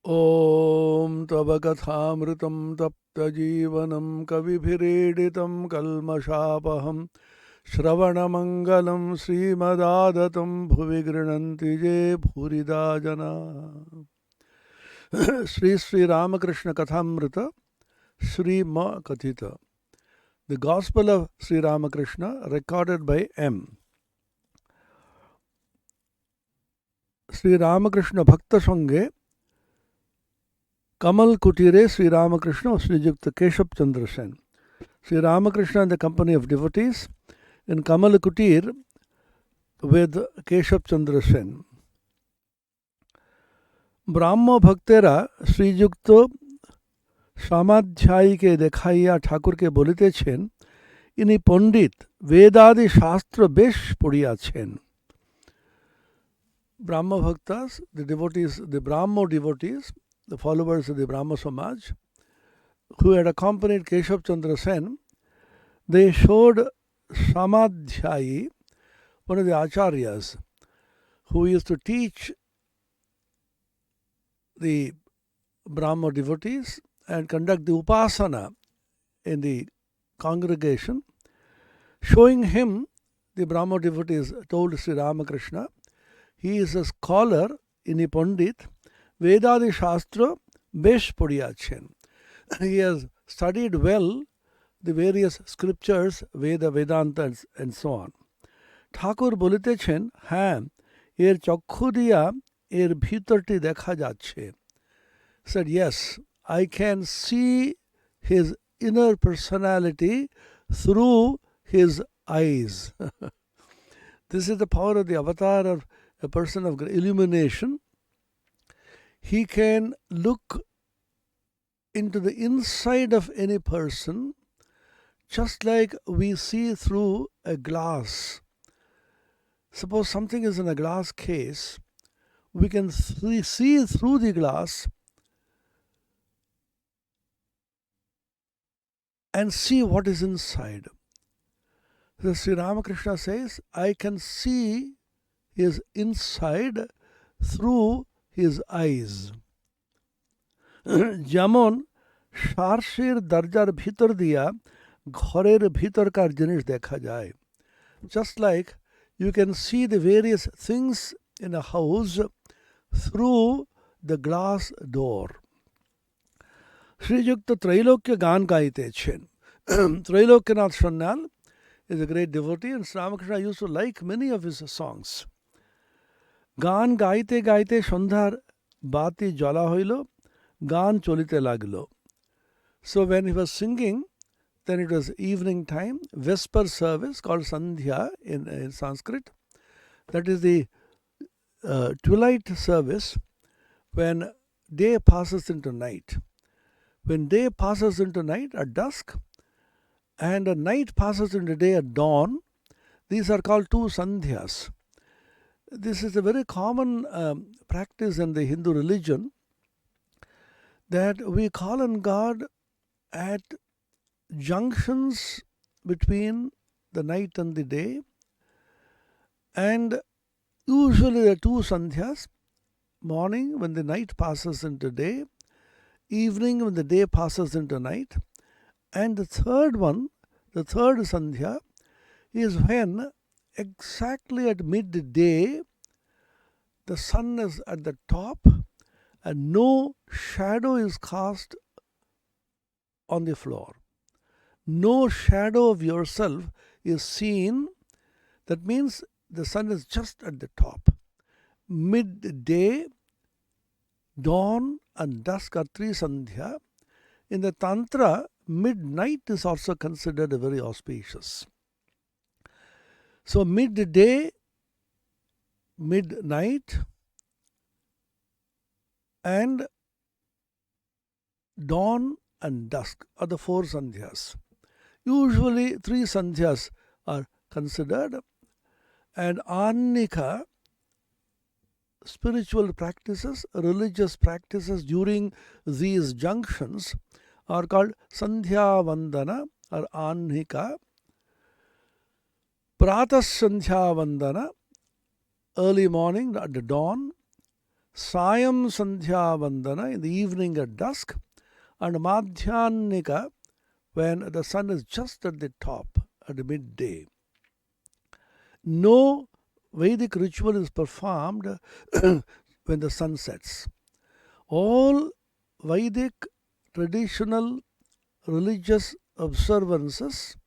Om Tava Kathamritam Tapta Jeevanam Kaviభిरीडितं Kalmashapaham Shravanamangalam Srimadaadatam Bhuvi Grinanti Je Bhurida Jana Sri Sri Ramakrishna Kathamrita Sri Ma Kathita. The Gospel of Sri Ramakrishna recorded by M. Sri Ramakrishna Bhakta Sange Kamal Kutire Sri Ramakrishna Srijukta Keshab Chandra Sen. Sri Ramakrishna in the company of devotees in Kamal Kutir with Keshab Chandra Sen. ब्राह्म भक्तेरा श्रीयुक्त सामाध्यायी के देखाइया ठाकुर के बोलितेছেন इनी पंडित वेदादि शास्त्र बेश पढ़ियाছেন. Brahma Bhaktas, the devotees, the Brahmo devotees, the followers of the Brahma Samaj, who had accompanied Keshav Chandra Sen, they showed Samadhyayi, one of the acharyas, who used to teach the Brahmo devotees and conduct the upasana in the congregation. Showing him, the Brahmo devotees told Sri Ramakrishna, he is a scholar in a Pandit, Vedadi Shastra Besh Padiyachen. He has studied well the various scriptures, Veda, Vedanta, and so on. Thakur বলিতেছেন, হ্যাঁ, এর চক্ষু দিয়া এর ভিতরটি দেখা যাচ্ছে. Said, yes, I can see his inner personality through his eyes. This is the power of the avatar of a person of illumination. He can look into the inside of any person just like we see through a glass. Suppose something is in a glass case, we can see through the glass and see what is inside. So Sri Ramakrishna says, I can see his inside through his eyes. যেমন সার্সের দরজার ভিতর দিয়া ঘরের ভিতরকার জিনিস দেখা যায়. Just like you can see the various things in a house through the glass door. শ্রীযুক্ত ত্রৈলোক্য গান গাইতেছেন. Trailokanath Sannal is a great devotee, and Sri Ramakrishna used to like many of his songs. গান গাইতে গাইতে সন্ধ্যার বাতি জ্বলা হইল, গান চলিতে লাগল. So when he was singing, then it was evening time, Vesper service called Sandhya in Sanskrit. That is the twilight service when day passes into night. When day passes into night at dusk and a night passes into day at dawn, these are called two Sandhyas. This is a very common practice in the Hindu religion, that we call on God at junctions between the night and the day, and usually there are two Sandhyas: morning when the night passes into day, evening when the day passes into night, and the third one, the third Sandhya, is when exactly at midday the sun is at the top and no shadow is cast on the floor. No shadow of yourself is seen. That means the sun is just at the top. Midday, dawn and dusk are three Sandhya. In the Tantra, midnight is also considered a very auspicious. So midday, midnight, and dawn and dusk are the four Sandhyas. Usually three Sandhyas are considered, and Annika, spiritual practices, religious practices during these junctions are called Sandhya Vandana or Annika. Pratas Sandhya Vandana, early morning at the dawn. Sayam Sandhya Vandana in the evening at dusk, and Madhyanika when the sun is just at the top, at the midday. No Vedic ritual is performed when the sun sets. All Vedic traditional religious observances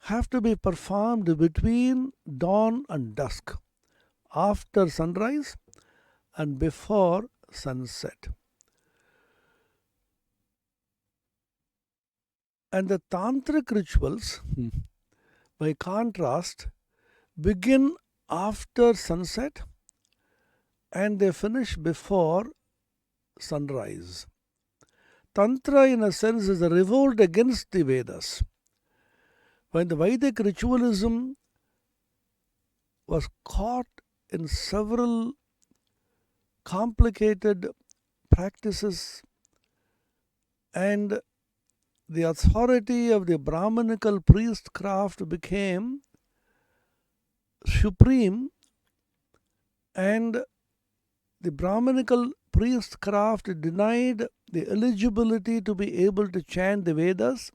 have to be performed between dawn and dusk, after sunrise and before sunset. And the tantric rituals, by contrast, begin after sunset and they finish before sunrise. Tantra, in a sense, is a revolt against the Vedas. When the Vedic ritualism was caught in several complicated practices, and the authority of the Brahmanical priestcraft became supreme, and the Brahmanical priestcraft denied the eligibility to be able to chant the Vedas,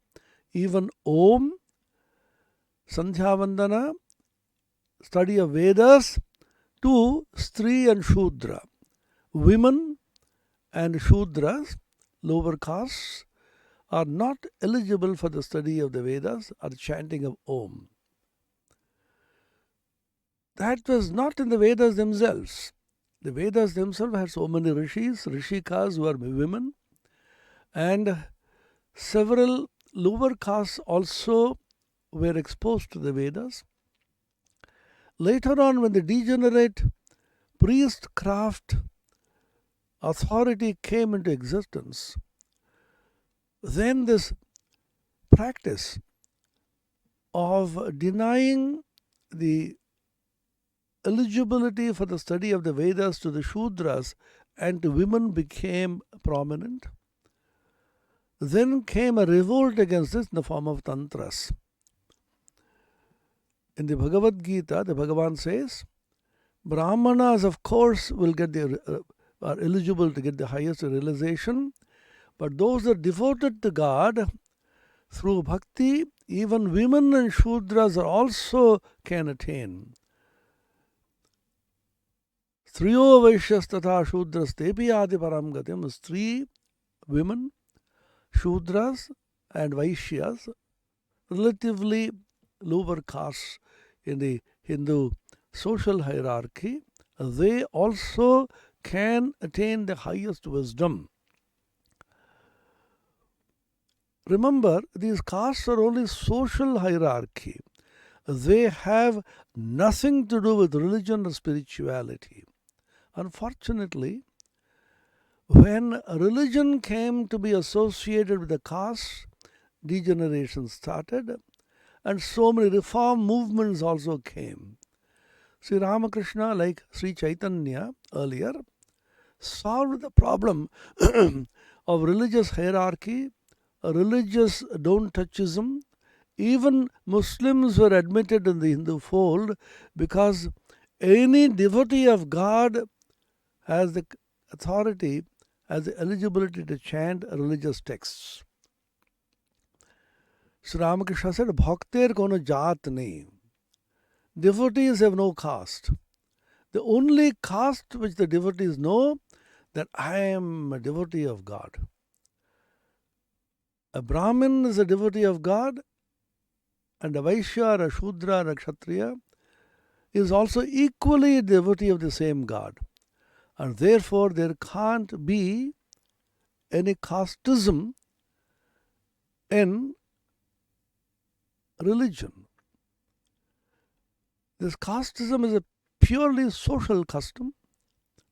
even Om, Sandhya Vandana, study of Vedas, to Stri and Shudra. Women and Shudras, lower castes, are not eligible for the study of the Vedas or chanting of Om. That was not in the Vedas themselves. The Vedas themselves had so many rishis, rishikas who are women, and several lower castes also were exposed to the Vedas. Later on, when the degenerate priestcraft authority came into existence, then this practice of denying the eligibility for the study of the Vedas to the Shudras and to women became prominent. Then came a revolt against this in the form of tantras. In the Bhagavad Gita, the Bhagavan says, Brahmanas, of course, will get are eligible to get the highest realization, but those that are devoted to God through bhakti, even women and Shudras also can attain. Striyo Vaishyas Tatha Shudras Tepi Adi Param Gatim. Stri, women, Shudras, and Vaishyas, relatively lower castes in the Hindu social hierarchy, they also can attain the highest wisdom. Remember, these castes are only social hierarchy. They have nothing to do with religion or spirituality. Unfortunately, when religion came to be associated with the caste, degeneration started, and so many reform movements also came. Sri Ramakrishna, like Sri Chaitanya earlier, solved the problem of religious hierarchy, religious don't-touchism. Even Muslims were admitted in the Hindu fold because any devotee of God has the authority, has the eligibility to chant religious texts. Sri Ramakrishna said, Bhakter kono jaat nahi. Devotees have no caste. The only caste which the devotees know, that I am a devotee of God. A Brahmin is a devotee of God, and a Vaishya, a Shudra, or a Kshatriya is also equally a devotee of the same God. And therefore, there can't be any casteism in religion. This casteism is a purely social custom,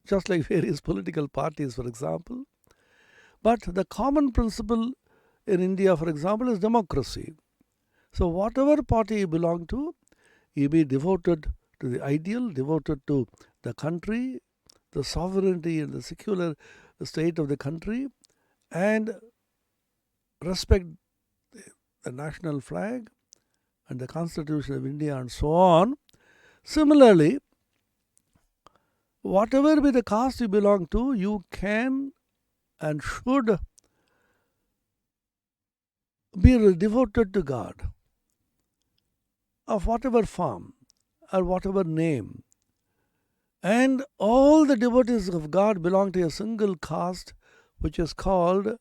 just like various political parties, for example. But the common principle in India, for example, is democracy. So whatever party you belong to, you be devoted to the ideal, devoted to the country, the sovereignty and the secular state of the country, and respect the national flag and the Constitution of India and so on. Similarly, whatever be the caste you belong to, you can and should be devoted to God, of whatever form or whatever name. And all the devotees of God belong to a single caste which is called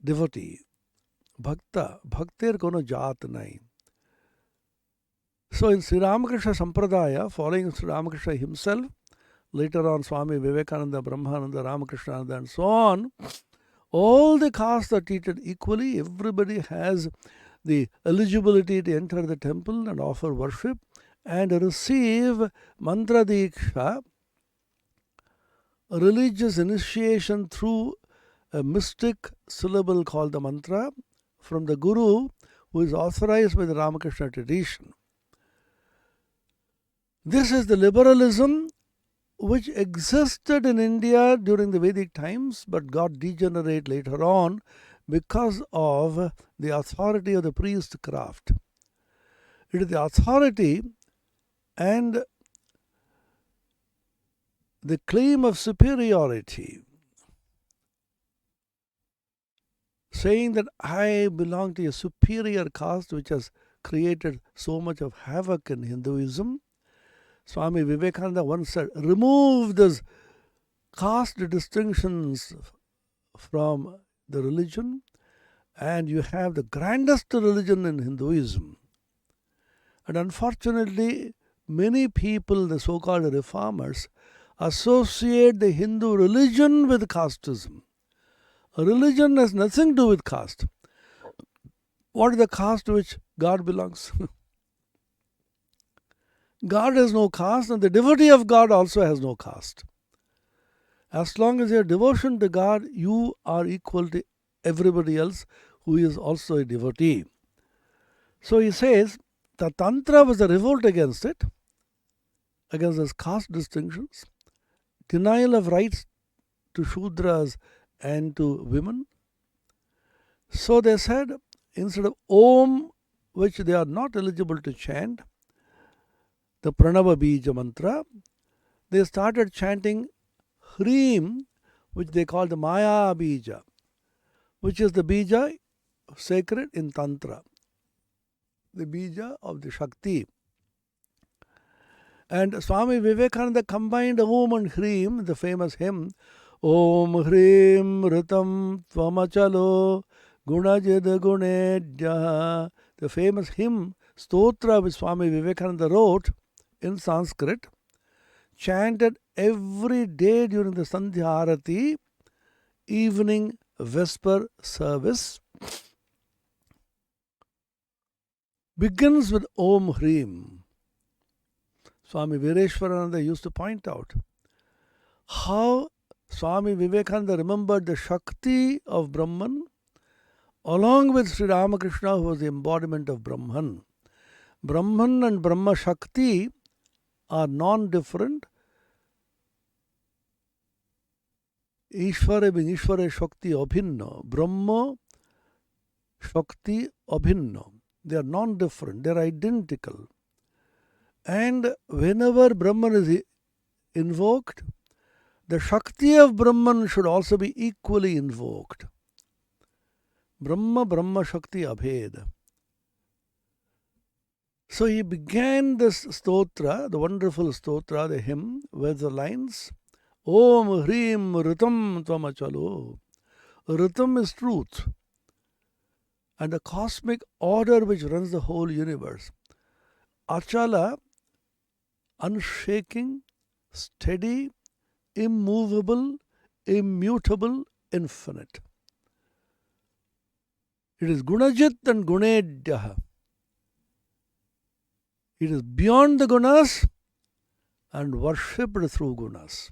devotee. Bhakta. Bhaktir kono jaat nahi. So in Sri Ramakrishna Sampradaya, following Sri Ramakrishna himself, later on Swami Vivekananda, Brahmananda, Ramakrishna, and so on, all the castes are treated equally. Everybody has the eligibility to enter the temple and offer worship and receive mantra diksha, religious initiation through a mystic syllable called the mantra from the Guru, who is authorized by the Ramakrishna tradition. This is the liberalism which existed in India during the Vedic times but got degenerate later on because of the authority of the priestcraft. It is the authority and the claim of superiority, saying that I belong to a superior caste which has created so much of havoc in Hinduism. Swami Vivekananda once said, remove these caste distinctions from the religion and you have the grandest religion in Hinduism. And unfortunately, many people, the so-called reformers, associate the Hindu religion with casteism. A religion has nothing to do with caste. What is the caste to which God belongs? God has no caste, and the devotee of God also has no caste. As long as you have devotion to God, you are equal to everybody else who is also a devotee. So he says, the Tantra was a revolt against it, against those caste distinctions, denial of rights to Shudras and to women. So they said, instead of Om, which they are not eligible to chant, the Pranava Bija mantra, they started chanting Hreem, which they call the Maya Bija, which is the Bija sacred in Tantra, the Bija of the Shakti. And Swami Vivekananda combined Om and Hreem, the famous hymn, Om Hreem Ritam Tvamachalo Gunajid Gunedya, the famous hymn, Stotra, which Swami Vivekananda wrote in Sanskrit, chanted every day during the Sandhya Arati, evening Vesper service, begins with Om Hreem. Swami Vireshwarananda used to point out how Swami Vivekananda remembered the Shakti of Brahman along with Sri Ramakrishna, who was the embodiment of Brahman. Brahman and Brahma Shakti are non-different. Ishvara being Ishvara Shakti Abhinna. Brahma Shakti Abhinna. They are non-different. They are identical. And whenever Brahman is invoked, the Shakti of Brahman should also be equally invoked. Brahma, Brahma Shakti Abhed. So he began this stotra, the wonderful stotra, the hymn, with the lines, Om Hreem Ritam Tvamachalo. Ritam is truth and the cosmic order which runs the whole universe. Achala, unshaking, steady, immovable, immutable, infinite. It is Gunajit and Gunedya. It is beyond the gunas and worshipped through gunas.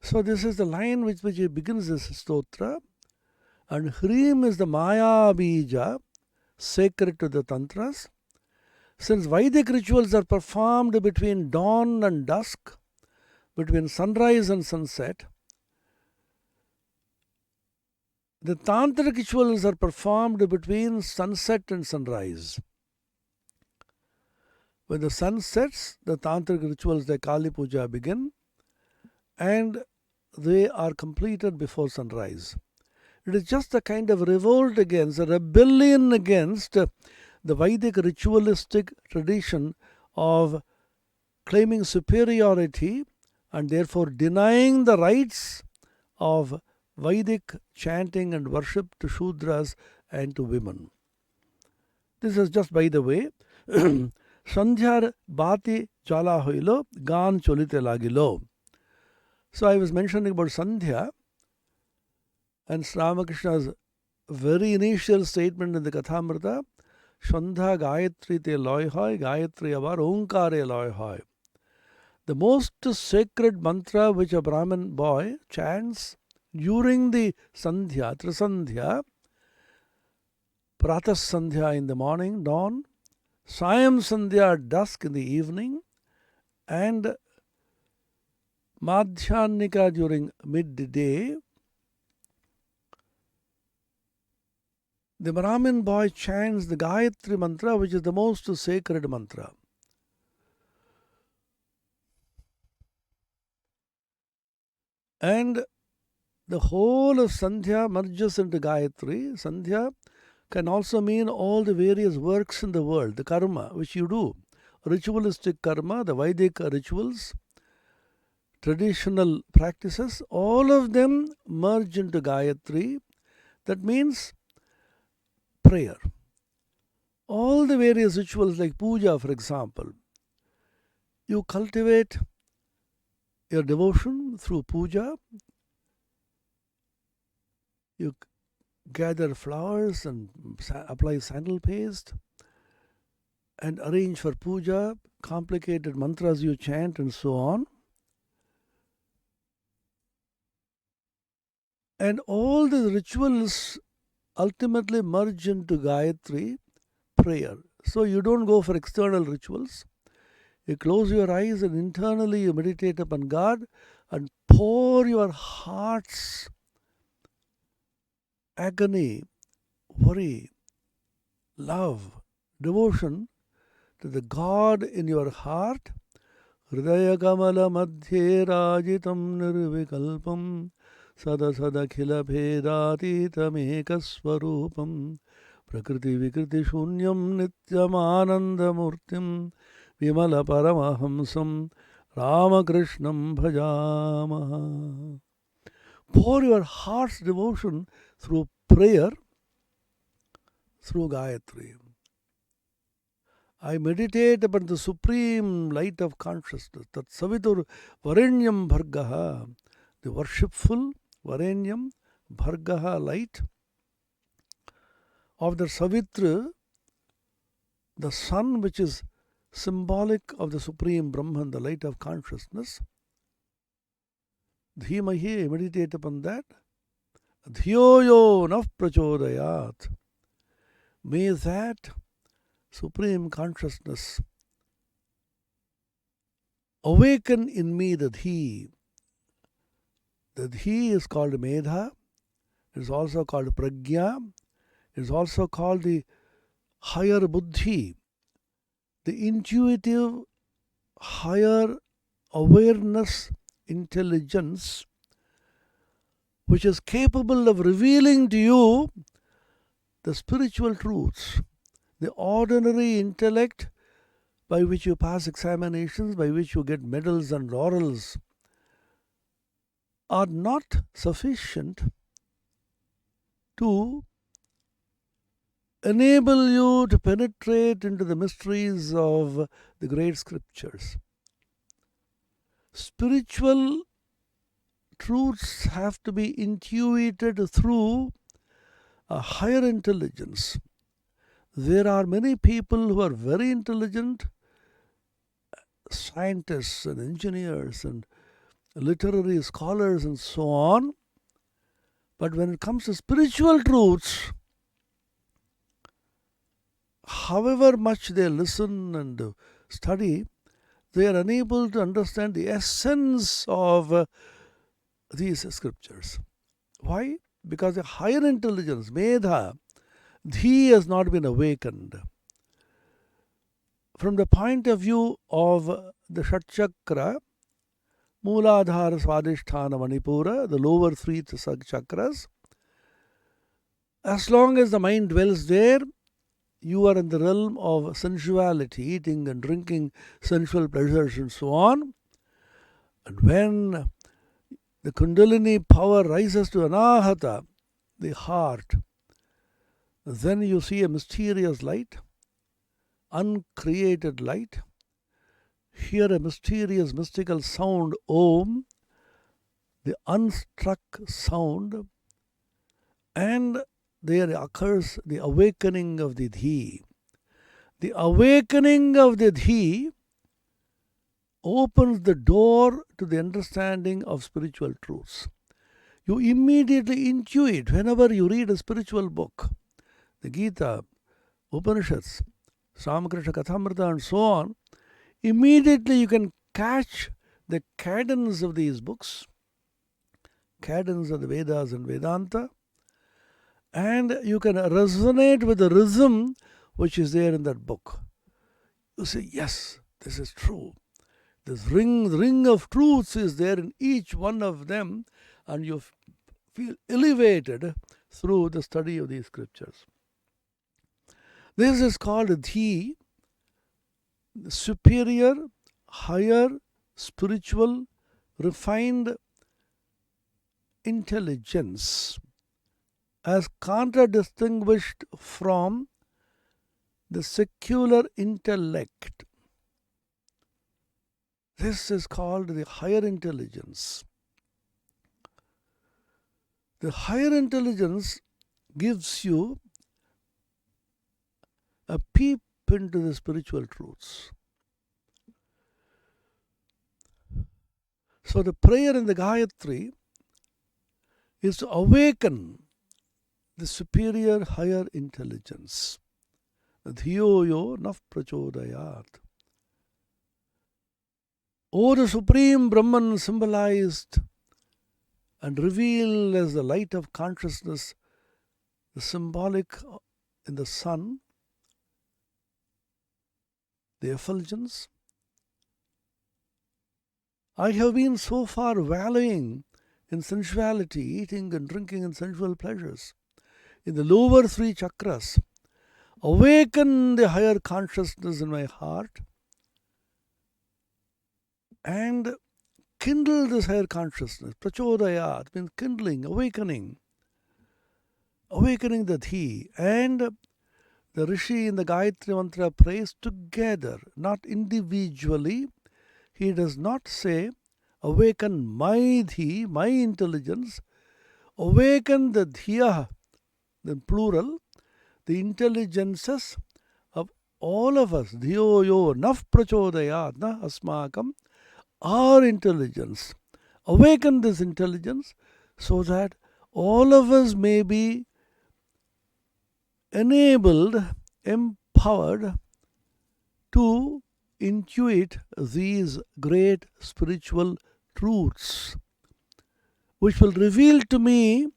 So this is the line with which he begins this stotra. And Hreem is the Maya Bija, sacred to the Tantras. Since Vedic rituals are performed between dawn and dusk, between sunrise and sunset, the Tantric rituals are performed between sunset and sunrise. When the sun sets, the tantric rituals like Kali Puja begin, and they are completed before sunrise. It is just a kind of revolt against, a rebellion against the Vedic ritualistic tradition of claiming superiority and therefore denying the rights of Vedic chanting and worship to Shudras and to women. This is just by the way. Sandhyar Bati Chala Hoilo, Gan Cholite Lagilo. So I was mentioning about Sandhya and Ramakrishna's very initial statement in the Kathamrita, Sandha Gayatri te loy hoy, Gayatri avar Onkare loy hoy. The most sacred mantra which a Brahmin boy chants during the Sandhya, Trisandhya, Pratas Sandhya in the morning, dawn, Sayam Sandhya at dusk in the evening, and Madhyanika during midday, the Brahmin boy chants the Gayatri mantra, which is the most sacred mantra. And the whole of Sandhya merges into Gayatri. Sandhya can also mean all the various works in the world, the karma which you do, ritualistic karma, the Vedic rituals, traditional practices, all of them merge into Gayatri. That means prayer. All the various rituals like puja, for example, you cultivate your devotion through puja. You gather flowers and apply sandal paste and arrange for puja, complicated mantras you chant and so on. And all the rituals ultimately merge into Gayatri prayer. So you don't go for external rituals. You close your eyes and internally you meditate upon God and pour your heart's agony, worry, love, devotion to the God in your heart. Hridaya kamala madhye rajitam nirvikalpam sada sada khila bhedatitam ekasvarupam prakriti vikriti shunyam nityam anandamurtim Vimala Paramahamsam Ramakrishnam Bhajamaha. Pour your heart's devotion through prayer, through Gayatri. I meditate upon the supreme light of consciousness, that Savitur Varenyam Bhargaha, the worshipful Varenyam Bhargaha light of the Savitra, the sun which is symbolic of the Supreme Brahman, the light of consciousness. Dhimahi, meditate upon that. Dhyoyo naf prachodayat. May that Supreme Consciousness awaken in me the Dhi. The Dhi is called Medha. It is also called Pragya. It is also called the higher Buddhi, the intuitive, higher awareness, intelligence, which is capable of revealing to you the spiritual truths. The ordinary intellect by which you pass examinations, by which you get medals and laurels, are not sufficient to enable you to penetrate into the mysteries of the great scriptures. Spiritual truths have to be intuited through a higher intelligence. There are many people who are very intelligent, scientists and engineers and literary scholars and so on, but when it comes to spiritual truths, however much they listen and study, they are unable to understand the essence of these scriptures. Why? Because the higher intelligence, Medha, Dhi, has not been awakened. from the point of view of the Shatchakra, Mooladhara, Swadhisthana, Manipura, the lower three chakras, as long as the mind dwells there, you are in the realm of sensuality, eating and drinking, sensual pleasures and so on. And when the Kundalini power rises to Anahata, the heart, then you see a mysterious light, uncreated light. Hear a mysterious mystical sound, Om, the unstruck sound, and there occurs the awakening of the Dhi. The awakening of the Dhi opens the door to the understanding of spiritual truths. You immediately intuit whenever you read a spiritual book, the Gita, Upanishads, Ramakrishna, Kathamrita, and so on. Immediately you can catch the cadence of these books, cadence of the Vedas and Vedanta, and you can resonate with the rhythm which is there in that book. You say, yes, this is true. This ring of truths is there in each one of them, and you feel elevated through the study of these scriptures. This is called the superior, higher, spiritual, refined intelligence, as contradistinguished from the secular intellect. This is called the higher intelligence. The higher intelligence gives you a peep into the spiritual truths. So the prayer in the Gayatri is to awaken the superior higher intelligence. Dhiyo yo naf prachodayat. Oh, the Supreme Brahman symbolized and revealed as the light of consciousness, the symbolic in the sun, the effulgence. I have been so far wallowing in sensuality, eating and drinking and sensual pleasures. In the lower three chakras, awaken the higher consciousness in my heart and kindle this higher consciousness. Prachodayat means kindling, awakening the Dhi. And the Rishi in the Gayatri Mantra prays together, not individually. He does not say, awaken my Dhi, my intelligence. Awaken the Dhiya, the plural, the intelligences of all of us. Dhiyo yo naf prachodayat na asmakam. Our intelligence. Awaken this intelligence so that all of us may be enabled, empowered to intuit these great spiritual truths, which will reveal to me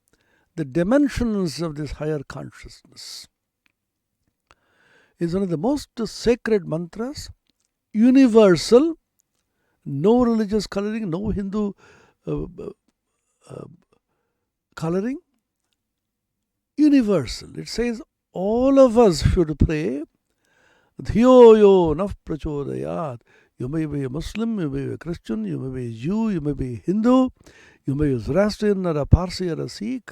the dimensions of this higher consciousness. It's one of the most sacred mantras, universal, no religious coloring, no Hindu coloring, universal. It says all of us should pray, Dhiyo yo naf prachodayat. You may be a Muslim, you may be a Christian, you may be a Jew, you may be a Hindu, you may be a Zoroastrian or a Parsi or a Sikh.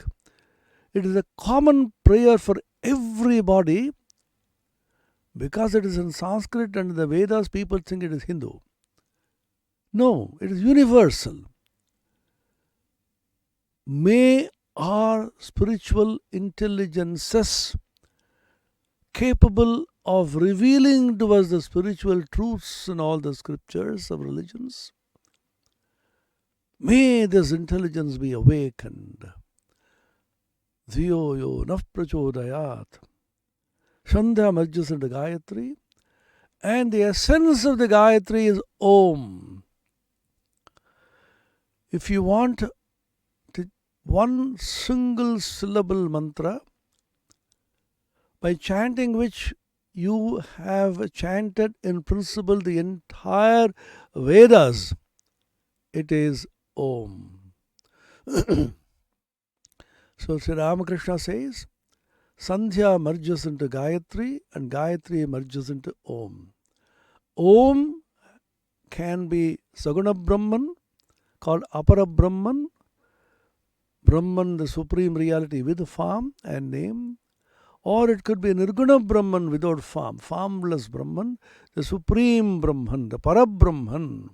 It is a common prayer for everybody because it is in Sanskrit and the Vedas people think it is Hindu. No, it is universal. May our spiritual intelligences capable of revealing to us the spiritual truths in all the scriptures of religions, may this intelligence be awakened. Dhiyo yo naf prachodayat. Shandhya merges into Gayatri, and the essence of the Gayatri is Om. If you want one single syllable mantra, by chanting which you have chanted in principle the entire Vedas, it is Om. So Sri Ramakrishna says, Sandhya merges into Gayatri and Gayatri merges into Om. Om can be Saguna Brahman, called Apara Brahman, Brahman, the supreme reality with form and name, or it could be Nirguna Brahman without form, formless Brahman, the supreme Brahman, the Parabrahman.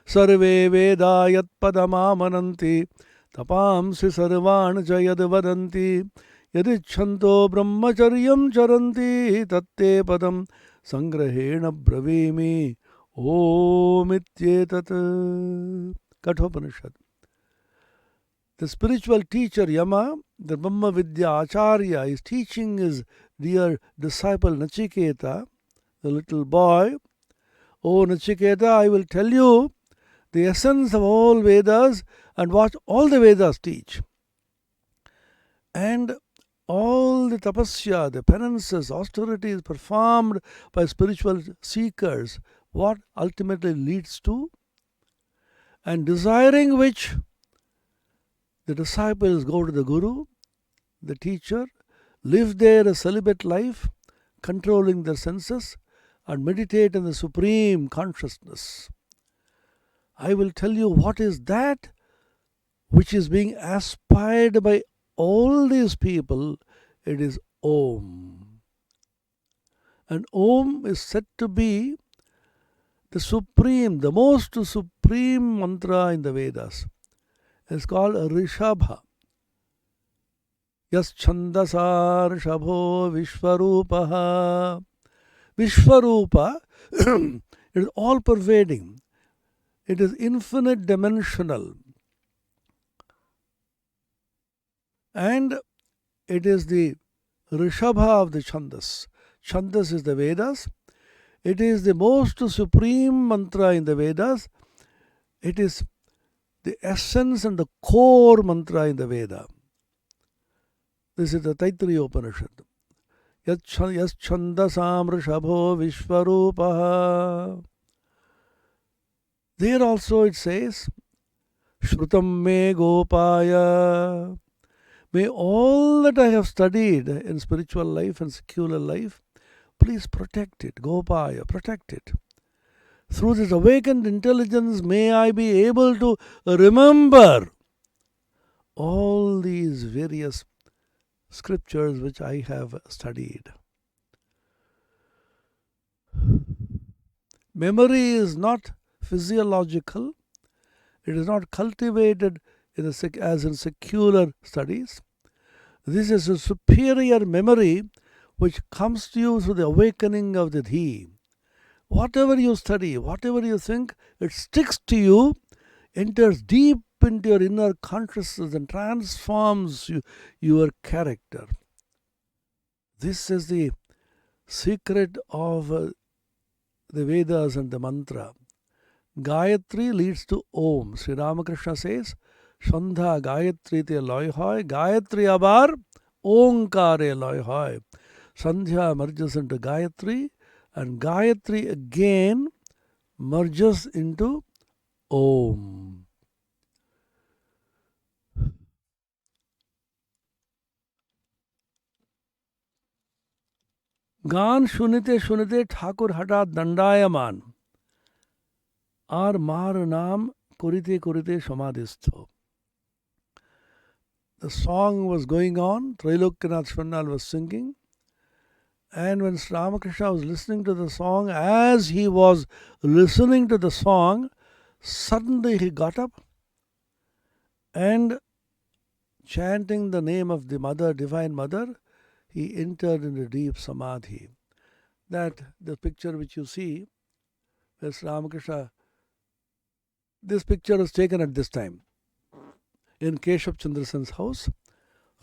Sarve Veda Yat Padamamananti Tapamsi Sarvan Jayad Vadanti Yadichanto Brahmacharyam Charanti Tatte Padam Sangrahena Bravimi Om Ityetat. Kathopanishad. The spiritual teacher Yama, the Brahma Vidya Acharya, is teaching his dear disciple Nachiketa, the little boy. Oh Nachiketa, I will tell you the essence of all Vedas and what all the Vedas teach. And all the tapasya, the penances, austerities performed by spiritual seekers, what ultimately leads to, and desiring which the disciples go to the Guru, the teacher, live there a celibate life, controlling their senses, and meditate in the supreme consciousness. I will tell you what is that which is being aspired by all these people. It is Om. And Om is said to be the supreme, the most supreme mantra in the Vedas. It's called Rishabha. Yas Chandasa Rishabho Vishwarupaha. Vishwarupa it is all pervading. It is infinite dimensional. And it is the Rishabha of the Chandas. Chandas is the Vedas. It is the most supreme mantra in the Vedas. It is the essence and the core mantra in the Veda. This is the Taittiriya Upanishad. Yas Chandasam Rishabho Vishwarupaha. There also it says, Shrutam me Gopaya. May all that I have studied in spiritual life and secular life, please protect it. Gopaya, protect it. Through this awakened intelligence, may I be able to remember all these various scriptures which I have studied. Memory is not physiological. It is not cultivated as in secular studies. This is a superior memory which comes to you through the awakening of the Dhi. Whatever you study, whatever you think, it sticks to you, enters deep into your inner consciousness and transforms your character. This is the secret of the Vedas and the mantra. Gayatri leads to Om. Sri Ramakrishna says, Shandha Gayatri te loy hoy, Gayatri abar Omkare loy hoy. Sandhya merges into Gayatri, and Gayatri again merges into Om. गान सुनते सुनते ठाकुर हठात दंडायमान আর মার নাম করিতে করিতে সমাধিস্থ. The song was going on, Trailokanath Swarnal was singing, and when Sri Ramakrishna was listening to the song, as he was listening to the song, suddenly he got up and chanting the name of the Mother, Divine Mother, he entered into deep samadhi. That the picture which you see, where Sri Ramakrishna, this picture was taken at this time in Keshav Chandrasen's house.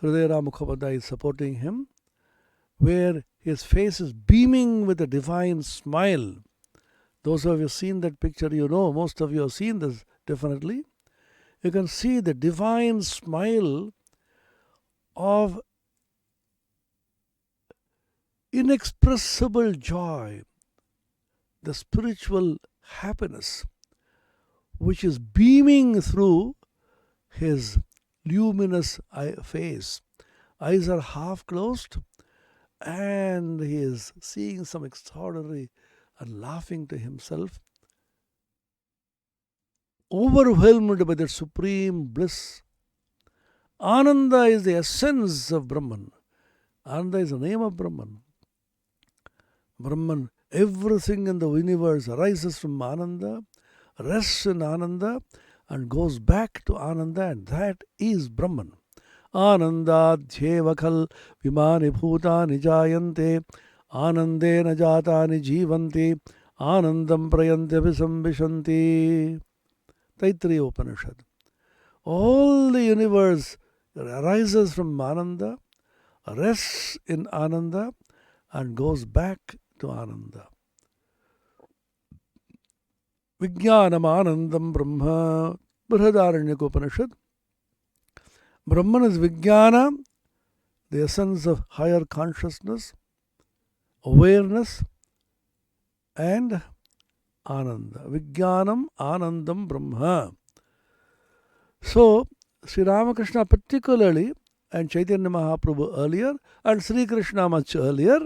Hridayara Mukhopadhyay is supporting him, where his face is beaming with a divine smile. Those of you have seen that picture, you know, most of you have seen this definitely. You can see the divine smile of inexpressible joy, the spiritual happiness which is beaming through his luminous face. Eyes are half closed, and he is seeing some extraordinary and laughing to himself, overwhelmed by that supreme bliss. Ananda is the essence of Brahman. Ananda is the name of Brahman. Brahman, everything in the universe arises from Ananda, rests in Ananda, and goes back to Ananda, and that is Brahman. Anandadhyeva khal vimani bhutani jayante anandena jatani jivanti anandam prayante visambishanti. Taittiriya Upanishad. All the universe arises from Ananda, rests in Ananda, and goes back to Ananda. Vijnanam Anandam Brahma. Brihadaranyaka Upanishad. Brahman is Vijnana, the essence of higher consciousness, awareness, and Ananda. Vijnanam Anandam Brahma. So, Sri Ramakrishna particularly, and Chaitanya Mahaprabhu earlier, and Sri Krishna much earlier,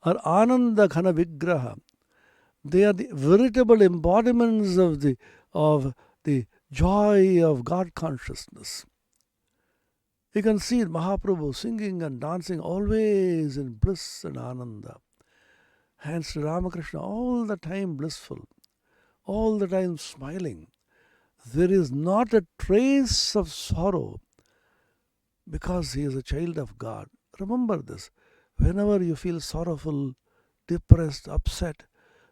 are Ananda Ghana Vigraha. They are the veritable embodiments of the joy of God consciousness. You can see Mahaprabhu singing and dancing always in bliss and Ananda. And Sri Ramakrishna all the time blissful, all the time smiling. There is not a trace of sorrow because he is a child of God. Remember this. Whenever you feel sorrowful, depressed, upset,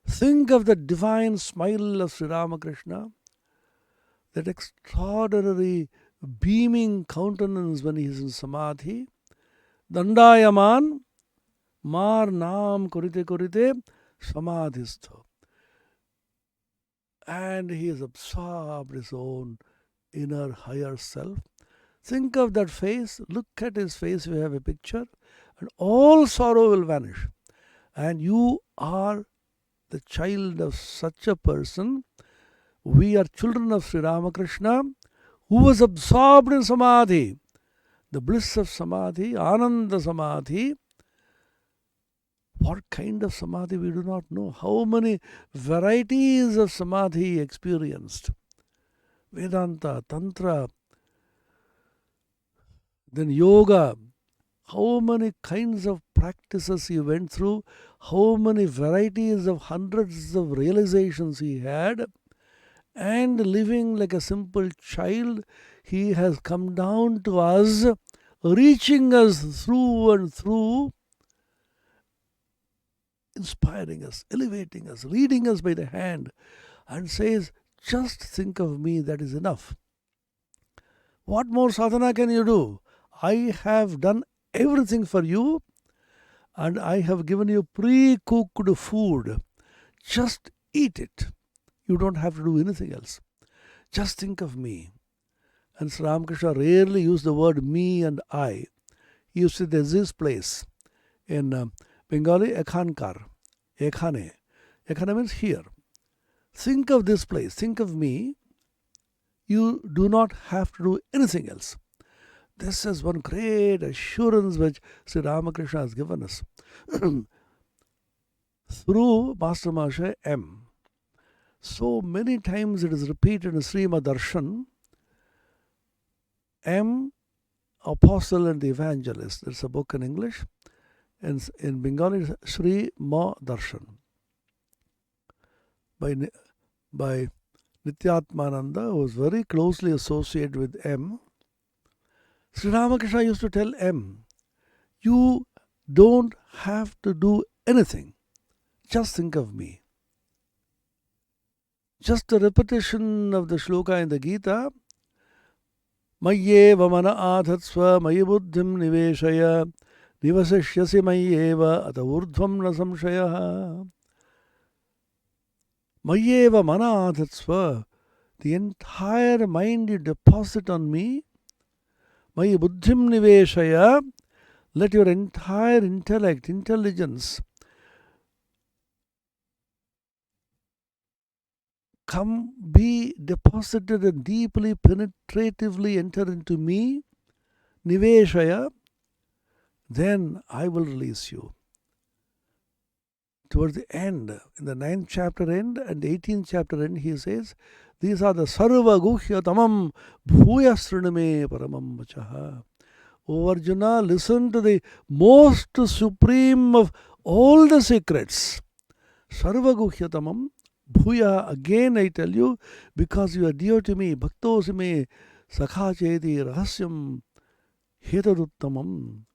think of the divine smile of Sri Ramakrishna, that extraordinary beaming countenance when he is in Samadhi. Dandayaman Mar Naam Kurite Kurite Samadhistho. And he is absorbed his own inner higher self. Think of that face, look at his face, we have a picture, and all sorrow will vanish. And you are the child of such a person. We are children of Sri Ramakrishna, who was absorbed in Samadhi. The bliss of Samadhi, Ananda Samadhi. What kind of Samadhi we do not know. How many varieties of Samadhi he experienced. Vedanta, Tantra, then Yoga. How many kinds of practices he went through. How many varieties of hundreds of realizations he had. And living like a simple child, he has come down to us, reaching us through and through, inspiring us, elevating us, leading us by the hand, and says, just think of me, that is enough. What more sadhana can you do? I have done everything for you, and I have given you pre-cooked food. Just eat it. You don't have to do anything else. Just think of me. And Sri Ramakrishna rarely used the word me and I. He used to say there's this place. In Bengali, Ekhankar. Ekhane. Ekhane means here. Think of this place. Think of me. You do not have to do anything else. This is one great assurance which Sri Ramakrishna has given us. Through Master Mahasaya M. So many times it is repeated in Srimad Darshan. M, Apostle and the Evangelist. It's a book in English. In Bengali, it's Sri Ma Darshan. By Nityatmananda, who was very closely associated with M. Sri Ramakrishna used to tell M, you don't have to do anything. Just think of me. Just a repetition of the shloka in the Gita. Mayyeva mana adhatsva mayi buddhim niveshaya nivasishyasi mayyeva ata urdhvam na samshaya. Mayyeva mana adhatsva. The entire mind you deposit on me. Mayi buddhim niveshaya. Let your entire intellect, intelligence come, be deposited and deeply, penetratively enter into me, Niveshaya, then I will release you. Towards the end, in the 9th chapter end and 18th chapter end, he says, these are the Sarva Guhya Tamam Bhuya Sriname Paramam Vachaha. O Arjuna, listen to the most supreme of all the secrets. Sarva Guhya Tamam Bhuya, again I tell you, because you are dear to me, Bhaktosime Sakha Chedi Rahasyam Hetaduttamam.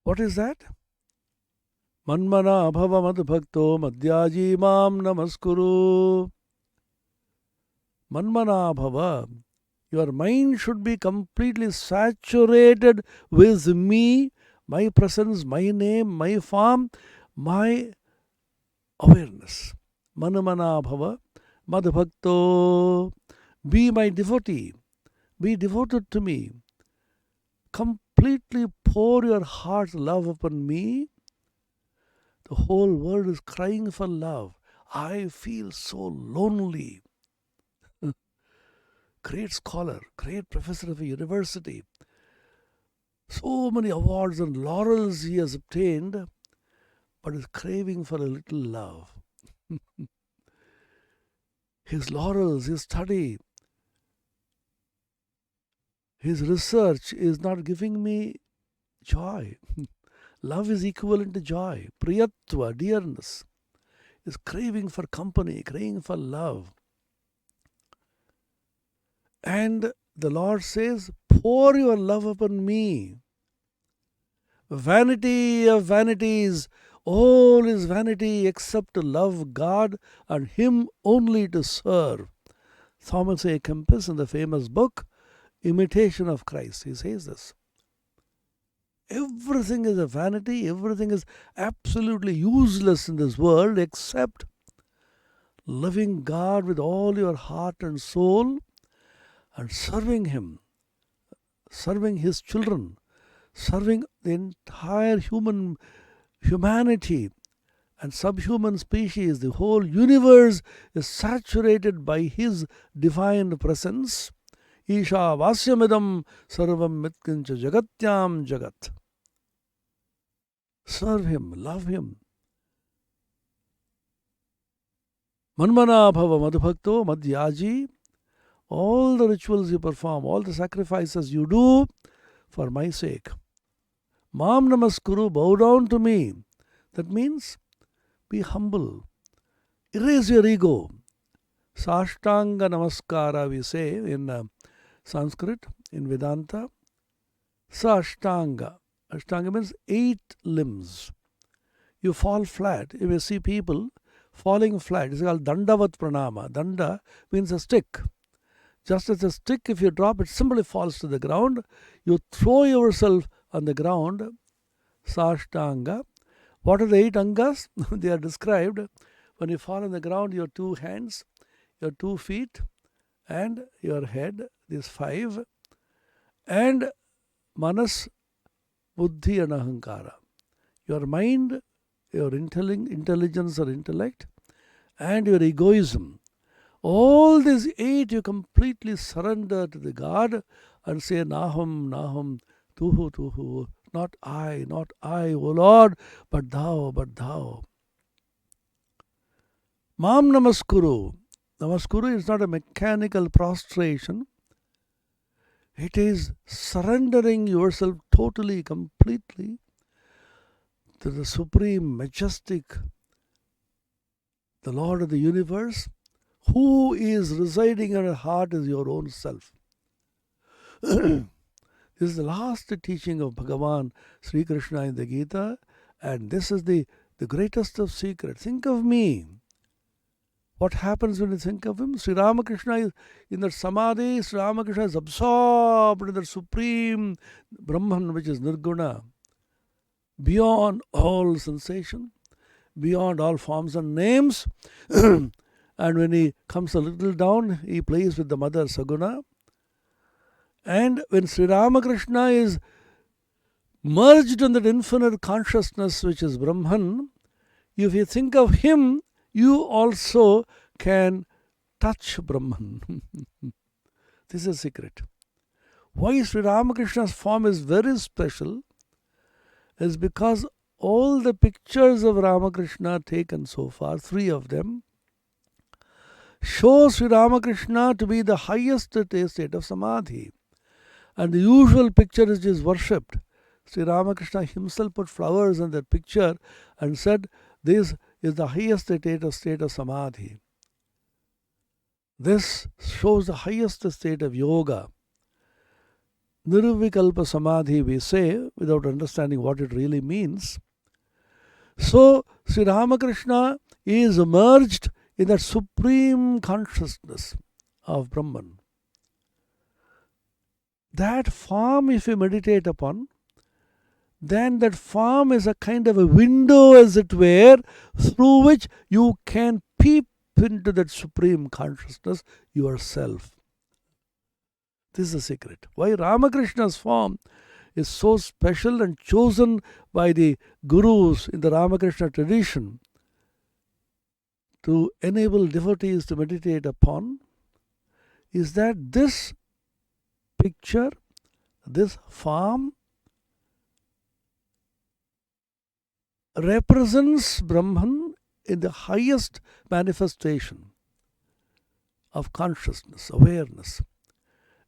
What is that? Manmana abhava mad bhakto madhyaji mam namaskuru. Manmana abhava. Your mind should be completely saturated with me, my presence, my name, my form, my awareness. Manmana abhava mad bhakto. Be my devotee. Be devoted to me. Completely pour your heart's love upon me. The whole world is crying for love. I feel so lonely. Great scholar, great professor of a university. So many awards and laurels he has obtained, but is craving for a little love. His laurels, his study, his research is not giving me joy. Love is equivalent to joy. Priyatva, dearness, is craving for company, craving for love. And the Lord says, pour your love upon me. Vanity of vanities, all is vanity except to love God and Him only to serve. Thomas A. Kempis, in the famous book, Imitation of Christ, he says this. Everything is a vanity, everything is absolutely useless in this world except loving God with all your heart and soul and serving Him, serving His children, serving the entire humanity and subhuman species. The whole universe is saturated by His divine presence. Isha Vasyamidam Sarvam Mitkincha Jagatyam Jagat. Serve Him, love Him. Manmana Bhava Madhubhakto Madhyaji. All the rituals you perform, all the sacrifices you do for my sake. Mam Namaskuru, bow down to me. That means be humble. Erase your ego. Sashtanga Namaskara, we say in Sanskrit, in Vedanta. Sashtanga. Ashtanga means 8 limbs. You fall flat. You may see people falling flat. It's called Dandavat Pranama. Danda means a stick. Just as a stick, if you drop it, simply falls to the ground. You throw yourself on the ground. Sashtanga. What are the 8 angas? They are described. When you fall on the ground, your 2 hands, your 2 feet, and your head, these 5, and manas, buddhi, and ahankara. Your mind, your intelligence or intellect, and your egoism. All these 8 you completely surrender to the God and say, Naham, Naham, Tuhu, Tuhu. Not I, O Lord, but Thou, but Thou. Mam Namaskuru. Namaskuru is not a mechanical prostration. It is surrendering yourself totally, completely to the supreme, majestic, the Lord of the universe, who is residing in your heart is your own self. This is the last teaching of Bhagavan Sri Krishna in the Gita, and this is the greatest of secrets. Think of me. What happens when you think of Him? Sri Ramakrishna is in that samadhi. Sri Ramakrishna is absorbed in the supreme Brahman, which is Nirguna, beyond all sensation, beyond all forms and names. And when he comes a little down, he plays with the mother Saguna. And when Sri Ramakrishna is merged in that infinite consciousness which is Brahman, if you think of him, you also can touch Brahman. This is a secret. Why Sri Ramakrishna's form is very special is because all the pictures of Ramakrishna taken so far, 3 of them, show Sri Ramakrishna to be the highest state of Samadhi. And the usual picture which is worshipped, Sri Ramakrishna himself put flowers on that picture and said, this is the highest state of Samadhi. This shows the highest state of yoga. Nirvikalpa Samadhi, we say, without understanding what it really means. So, Sri Ramakrishna is merged in that supreme consciousness of Brahman. That form, if you meditate upon, then that form is a kind of a window, as it were, through which you can peep into that supreme consciousness yourself. This is the secret. Why Ramakrishna's form is so special and chosen by the gurus in the Ramakrishna tradition to enable devotees to meditate upon is that this picture, this form, represents Brahman in the highest manifestation of consciousness, awareness.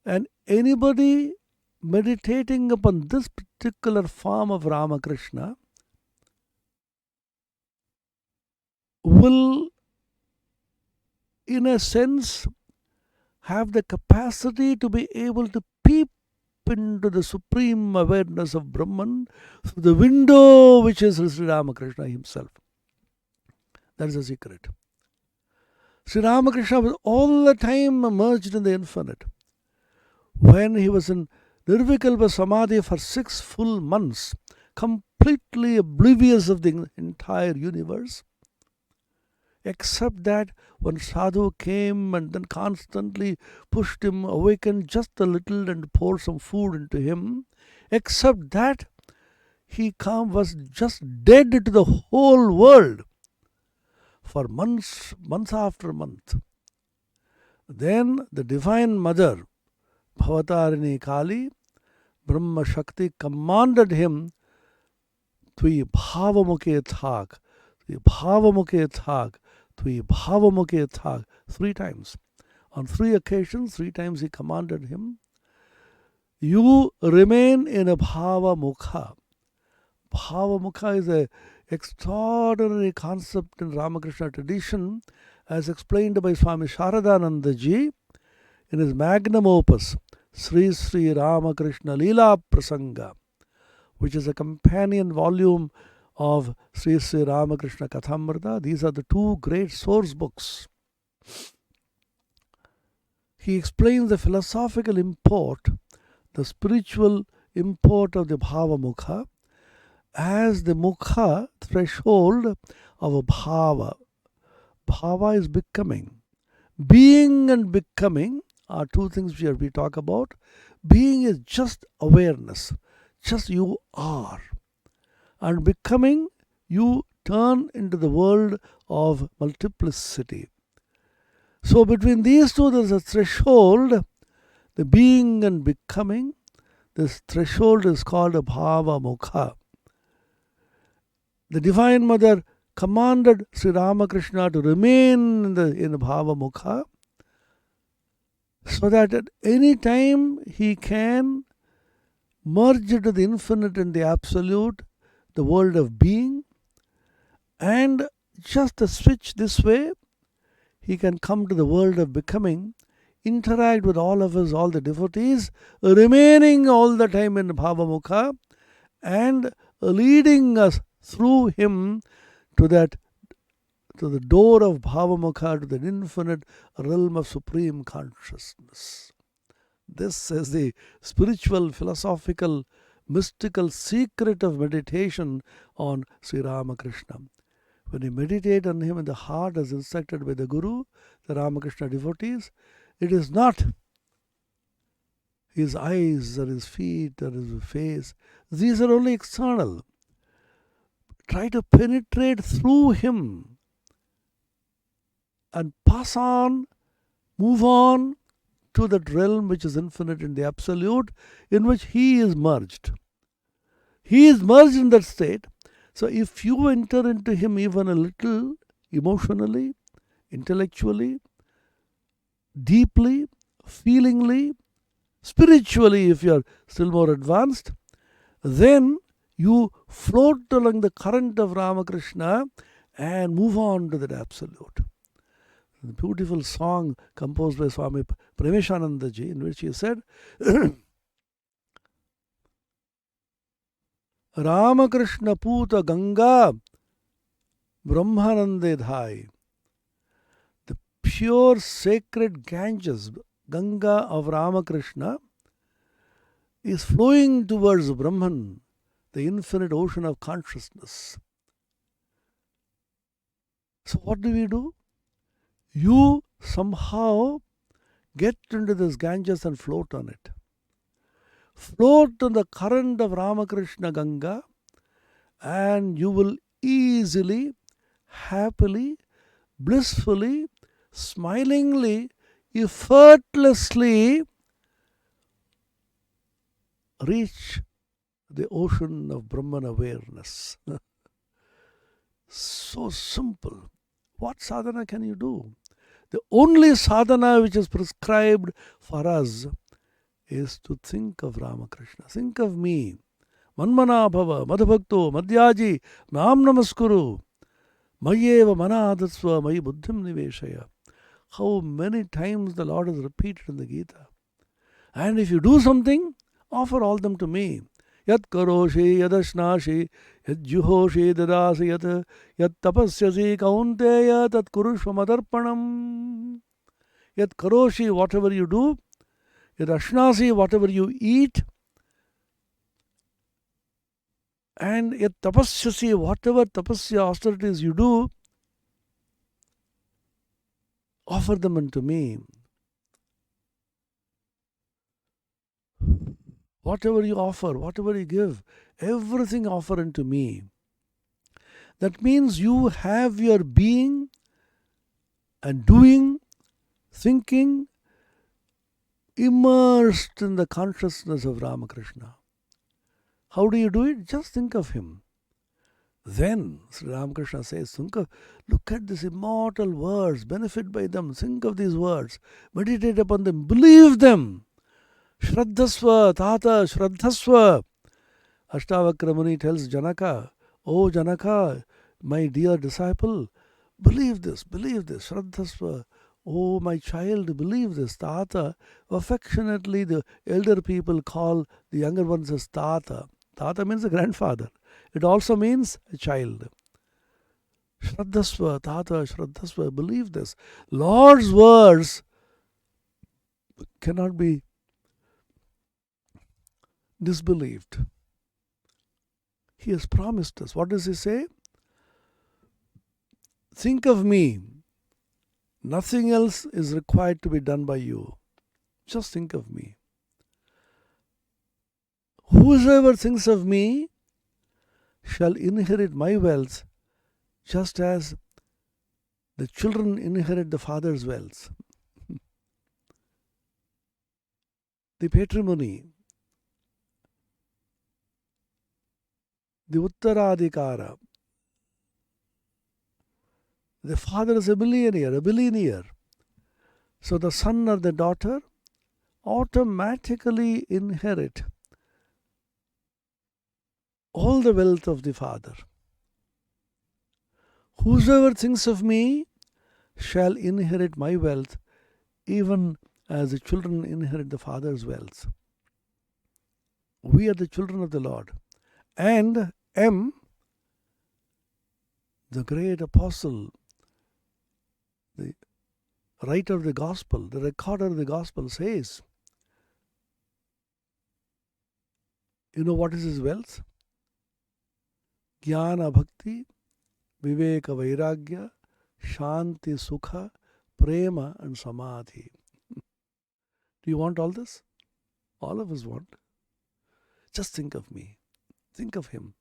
And anybody meditating upon this particular form of Ramakrishna will, in a sense, have the capacity to be able to peep into the supreme awareness of Brahman through the window which is Sri Ramakrishna himself. That is the secret. Sri Ramakrishna was all the time merged in the infinite. When he was in Nirvikalpa Samadhi for 6 full months, completely oblivious of the entire universe, except that one sadhu came and then constantly pushed him, awakened just a little and poured some food into him, except that he was just dead to the whole world for months after month. Then the Divine Mother, Bhavatarini Kali, Brahma Shakti, commanded him Tui Bhavamukhe Thak, Tui Bhavamukhe Thak, Tui Bhavamukhe Thak, 3 times. On 3 occasions, 3 times he commanded him, you remain in a Bhava Mukha. Bhava Mukha is an extraordinary concept in Ramakrishna tradition, as explained by Swami Sharadananda Ji in his magnum opus, Sri Sri Ramakrishna Leela Prasanga, which is a companion volume of Sri Sri Ramakrishna Kathamrita. These are the 2 great source books. He explains the philosophical import, the spiritual import of the Bhava Mukha as the Mukha, threshold of a Bhava. Bhava is becoming. Being and becoming are 2 things we talk about. Being is just awareness, just you are. And becoming, you turn into the world of multiplicity. So between these 2, there is a threshold, the being and becoming. This threshold is called a Bhava Mukha. The Divine Mother commanded Sri Ramakrishna to remain in the Bhava Mukha, so that at any time he can merge into the infinite and the absolute, the world of being, and just a switch this way, he can come to the world of becoming, interact with all of us, all the devotees, remaining all the time in Bhava Mukha and leading us through him to the door of Bhavamukha, to the infinite realm of supreme consciousness. This is the spiritual, philosophical, mystical secret of meditation on Sri Ramakrishna. When you meditate on him in the heart as instructed by the Guru, the Ramakrishna devotees, it is not his eyes or his feet or his face. These are only external. Try to penetrate through him and pass on, move on to that realm which is infinite in the absolute, in which he is merged. He is merged in that state. So if you enter into him even a little, emotionally, intellectually, deeply, feelingly, spiritually, if you are still more advanced, then you float along the current of Ramakrishna and move on to that absolute. A beautiful song composed by Swami Premishananda ji, in which he said, Ramakrishna Puta Ganga Brahmanande Dhai. The pure sacred Ganges, Ganga of Ramakrishna, is flowing towards Brahman, the infinite ocean of consciousness. So what do? You somehow get into this Ganges and float on it. Float on the current of Ramakrishna Ganga, and you will easily, happily, blissfully, smilingly, effortlessly reach the ocean of Brahman awareness. So simple. What sadhana can you do? The only sadhana which is prescribed for us is to think of Ramakrishna. Think of me. Manmana bhava, madhubhakto, madhyaji, nam namaskuru. Mayeva mana adatsva, mayi buddhim niveshaya. How many times the Lord has repeated in the Gita. And if you do something, offer all them to me. Yat karoshi, yadashnashi, yad juhoshi, dadasi, yat tapasyasi, kaunteya, tat kurushva madarpanam. Yat karoshi, whatever you do, yad ashnasi, whatever you eat, and yat tapasyasi, whatever tapasya austerities you do, offer them unto me. Whatever you offer, whatever you give, everything offer unto me. That means you have your being and doing, thinking, immersed in the consciousness of Ramakrishna. How do you do it? Just think of him. Then Sri Ramakrishna says, look at these immortal words, benefit by them, think of these words, meditate upon them, believe them. Shraddhasva, Tata, Shraddhasva. Ashtavakra Muni tells Janaka, Oh Janaka, my dear disciple, believe this, Shraddhasva. Oh my child, believe this, Tata. Affectionately the elder people call the younger ones as Tata. Tata means a grandfather. It also means a child. Shraddhasva, Tata, Shraddhasva, believe this. Lord's words cannot be disbelieved. He has promised us. What does he say? Think of me. Nothing else is required to be done by you. Just think of me. Whosoever thinks of me shall inherit my wealth, just as the children inherit the father's wealth. The patrimony, the Uttaradhikara. The father is a billionaire. So the son or the daughter automatically inherit all the wealth of the father. Whosoever thinks of me shall inherit my wealth, even as the children inherit the father's wealth. We are the children of the Lord. And M, the great apostle, the writer of the gospel, the recorder of the gospel says, you know what is his wealth? Jnana Bhakti, Viveka Vairagya, Shanti Sukha, Prema and Samadhi. Do you want all this? All of us want. Just think of me. Think of him.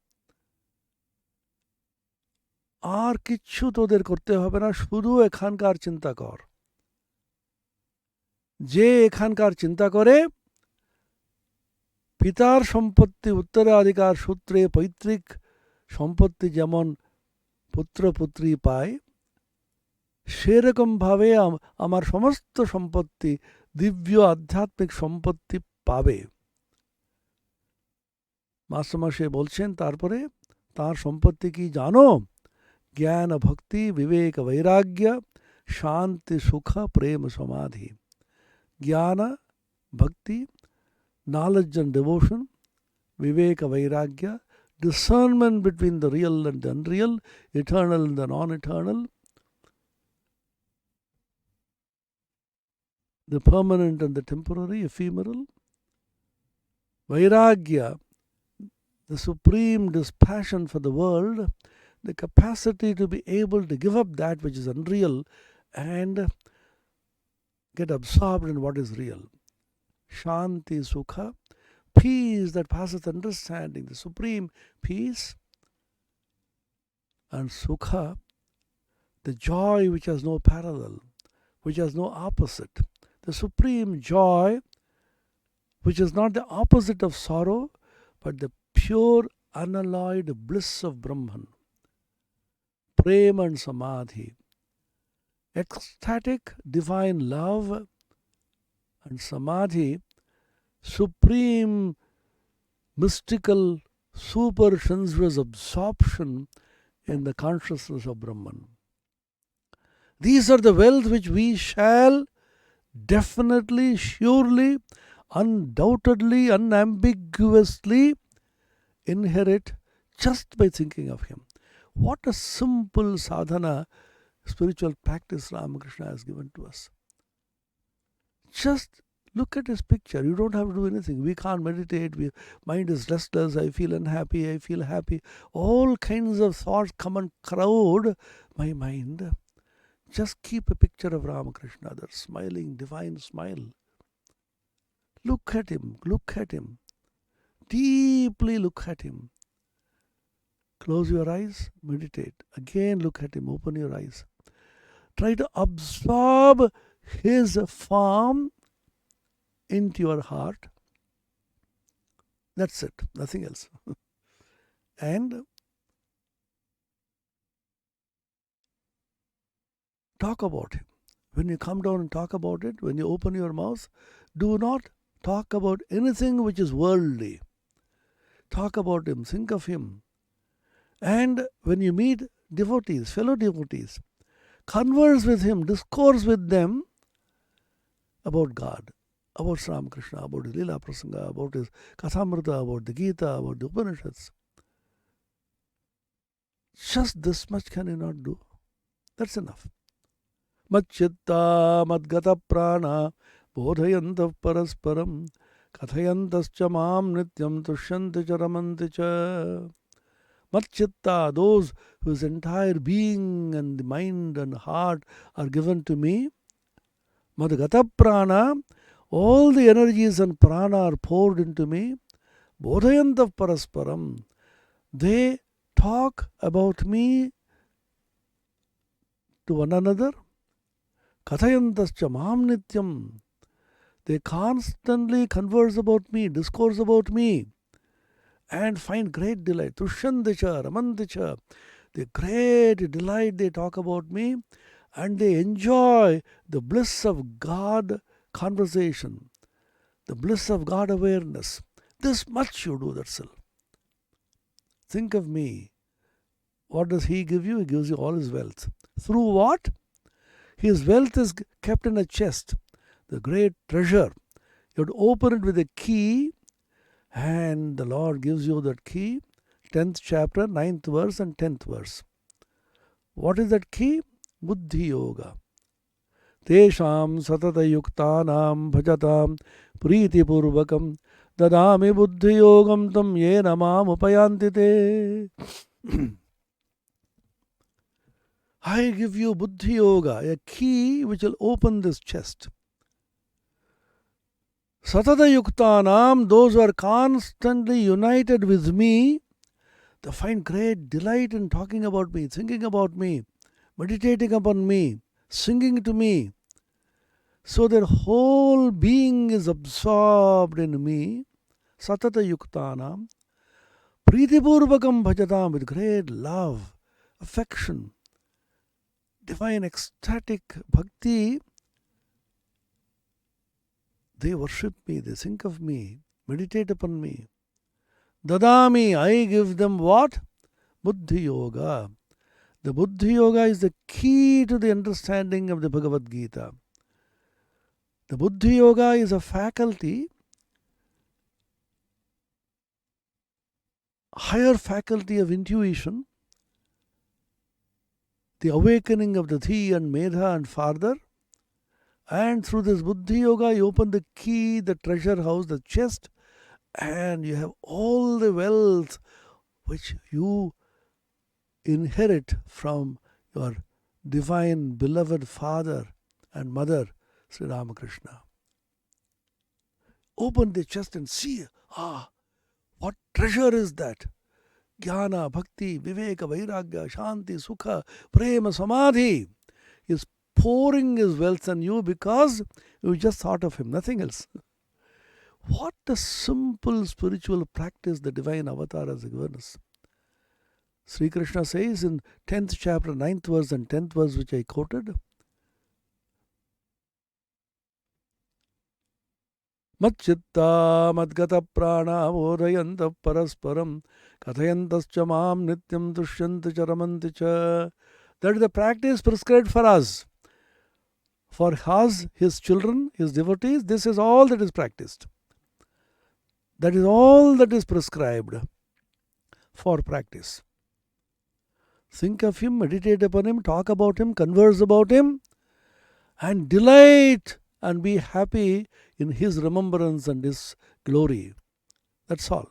আর কিচ্ছু তোদের করতে হবে না, শুধু এখানকার চিন্তা কর। যে এখানকার চিন্তা করে পিতার সম্পত্তি উত্তরাধিকার সূত্রে পৈতৃক সম্পত্তি যেমন পুত্র পুত্রী পায়, সেরকমভাবে আমার সমস্ত সম্পত্তি দিব্য আধ্যাত্মিক সম্পত্তি পাবে। মাস্টারমশাই বলছেন তারপরে তার সম্পত্তি কি জানো? জ্ঞান ভক্তি বিবেক বৈরাগ্য শান্তি সুখ প্রেম সমাধি। জ্ঞান ভক্তি, knowledge and devotion, viveka vairagya, discernment between the real and the unreal, eternal and the non-eternal, the permanent and the temporary, ephemeral. Vairagya, the supreme dispassion for the world, the capacity to be able to give up that which is unreal and get absorbed in what is real. Shanti Sukha, peace that passeth understanding, the supreme peace. And Sukha, the joy which has no parallel, which has no opposite. The supreme joy, which is not the opposite of sorrow, but the pure, unalloyed bliss of Brahman. Prema and Samadhi, ecstatic, divine love, and Samadhi, supreme, mystical, super sensuous absorption in the consciousness of Brahman. These are the wealth which we shall definitely, surely, undoubtedly, unambiguously inherit just by thinking of him. What a simple sadhana, spiritual practice Ramakrishna has given to us. Just look at his picture. You don't have to do anything. We can't meditate. Mind is restless. I feel unhappy. I feel happy. All kinds of thoughts come and crowd my mind. Just keep a picture of Ramakrishna, that smiling, divine smile. Look at him. Look at him. Deeply look at him. Close your eyes. Meditate. Again look at him. Open your eyes. Try to absorb his form into your heart. That's it, nothing else. And talk about him. When you come down and talk about it, when you open your mouth, do not talk about anything which is worldly. Talk about him, think of him. And when you meet devotees, fellow devotees, converse with him, discourse with them about God, about Ramakrishna, about his Leela Prasanga, about his Kathamrita, about the Gita, about the Upanishads. Just this much can you not do? That's enough. Matchitta madgata prana bodhayantav parasparam kathayantascha mam nityam tushyanti cha ramanti cha. Matchitta, those whose entire being and the mind and heart are given to me. Madgata prana, all the energies and prana are poured into me. Bodhayantav parasparam, they talk about me to one another. Kathayantascha mam nityam, they constantly converse about me, discourse about me, and find great delight. Tushyanticha, ramanticha, the great delight they talk about me, and they enjoy the bliss of God conversation, the bliss of God awareness. This much you do, that's all. Think of me. What does he give you? He gives you all his wealth. Through what? His wealth is kept in a chest, the great treasure. You have to open it with a key, and the Lord gives you that key. 10th chapter, 9th verse and 10th verse. What is that key? Buddhi Yoga. Tesham satata yuktanam bhajatam priti purvakam dadami buddhi yogam tam yena mam upayantite. I give you Buddhi Yoga, a key which will open this chest. Satata Yuktanam, those who are constantly united with me, they find great delight in talking about me, thinking about me, meditating upon me, singing to me. So their whole being is absorbed in me. Satata Yuktanam. Pritipurvakam bhajatam, with great love, affection, divine ecstatic bhakti. They worship me, they think of me, meditate upon me. Dadami, I give them what? Buddhi Yoga. The Buddhi Yoga is the key to the understanding of the Bhagavad Gita. The Buddhi Yoga is a faculty, higher faculty of intuition, the awakening of the Dhi and Medha and farther. And through this Buddhi Yoga, you open the key, the treasure house, the chest, and you have all the wealth which you inherit from your divine beloved father and mother, Sri Ramakrishna. Open the chest and see, what treasure is that? Jnana, Bhakti, Viveka, Vairagya, Shanti, Sukha, Prema, Samadhi is pouring his wealth on you because you just thought of him, nothing else. What a simple spiritual practice the divine avatar has given us. Sri Krishna says in 10th chapter, 9th verse and 10th verse, which I quoted, Matchitta madgata prana bodhayanta parasparam kathayantascha mam nityam dushyanta charamanti cha. That is the practice prescribed for us. For us, his children, his devotees, this is all that is practiced. That is all that is prescribed for practice. Think of him, meditate upon him, talk about him, converse about him, and delight and be happy in his remembrance and his glory. That's all.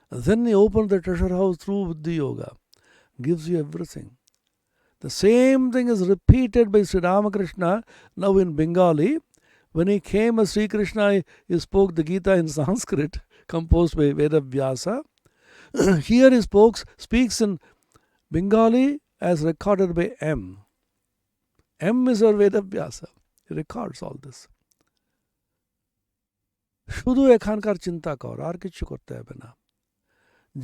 And then he opens the treasure house through Buddhi Yoga, gives you everything. The same thing is repeated by Sri Ramakrishna now in Bengali. When he came as Sri Krishna, he spoke the Gita in Sanskrit, composed by Vedavyasa. Here he speaks in Bengali as recorded by M. M is our Vedavyasa. He records all this. শুধু এখানকার চিন্তা কর, আর কিছু করতে হবে না।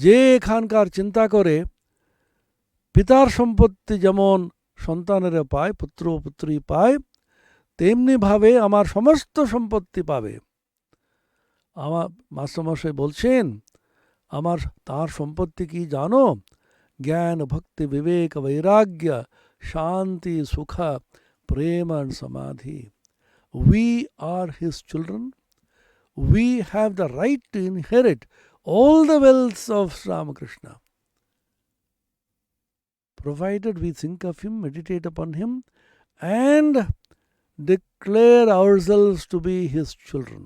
যে এখানকার চিন্তা করে পিতার সম্পত্তি যেমন সন্তানেরা পায়, পুত্র পুত্রী পায়, তেমনি ভাবে আমার সমস্ত সম্পত্তি পাবে। আমার মাস্টারমশাই বলছেন, আমার তার সম্পত্তি কি জানো? জ্ঞান, ভক্তি, বিবেক, বৈরাগ্য, শান্তি, sukha, prema and samadhi. We are his children. We have the right to inherit all the wealth of Ramakrishna, provided we think of him, meditate upon him, and declare ourselves to be his children.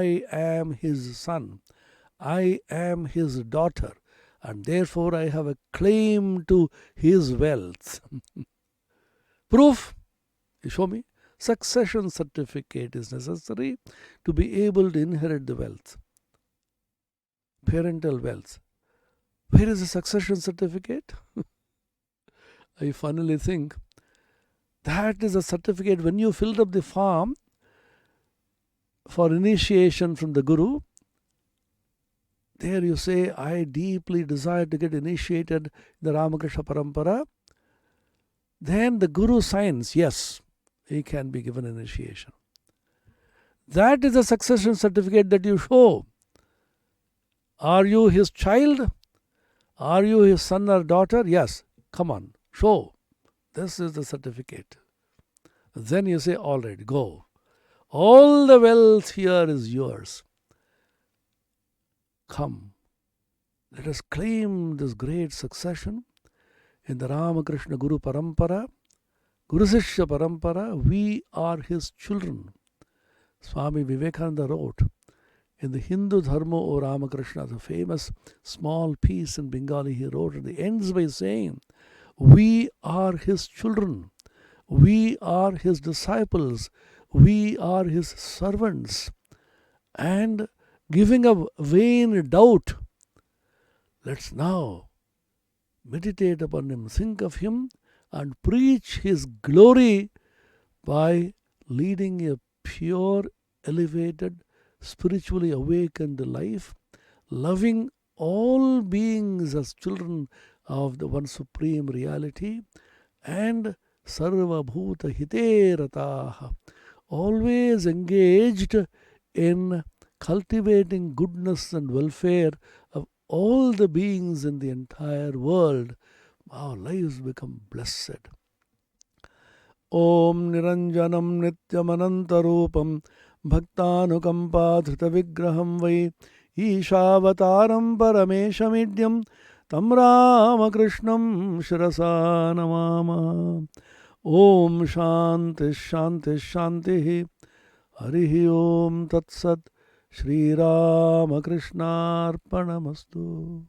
I am his son. I am his daughter. And therefore I have a claim to his wealth. Proof? You show me? Succession certificate is necessary to be able to inherit the wealth. Parental wealth. Where is the succession certificate? I finally think that is a certificate when you filled up the form for initiation from the Guru. There you say, I deeply desire to get initiated in the Ramakrishna Parampara. Then the Guru signs, yes, he can be given initiation. That is a succession certificate that you show. Are you his child? Are you his son or daughter? Yes, come on, show. This is the certificate. Then you say, all right, go. All the wealth here is yours. Come, let us claim this great succession in the Ramakrishna Guru Parampara, Guru Sishya Parampara. We are his children. Swami Vivekananda wrote in the Hindu Dharma O Ramakrishna, the famous small piece in Bengali he wrote, and he ends by saying, We are His children. We are His disciples. We are His servants. And giving up vain doubt, let's now meditate upon Him, think of Him, and preach His glory by leading a pure, elevated, spiritually awakened life, loving all beings as children of the one supreme reality, and sarva bhuta hite rataha, always engaged in cultivating goodness and welfare of all the beings in the entire world. Our lives become blessed. Om Niranjanam Nityamanantarupam Bhaktanukampadhritavigraham Vai Ishavataram Parameshamidyam Tam Ramakrishnam Shirasa Namama. Om Shanti Shanti Shanti. Harihi Om Tat Sat. Shri Ramakrishna Arpanamastu.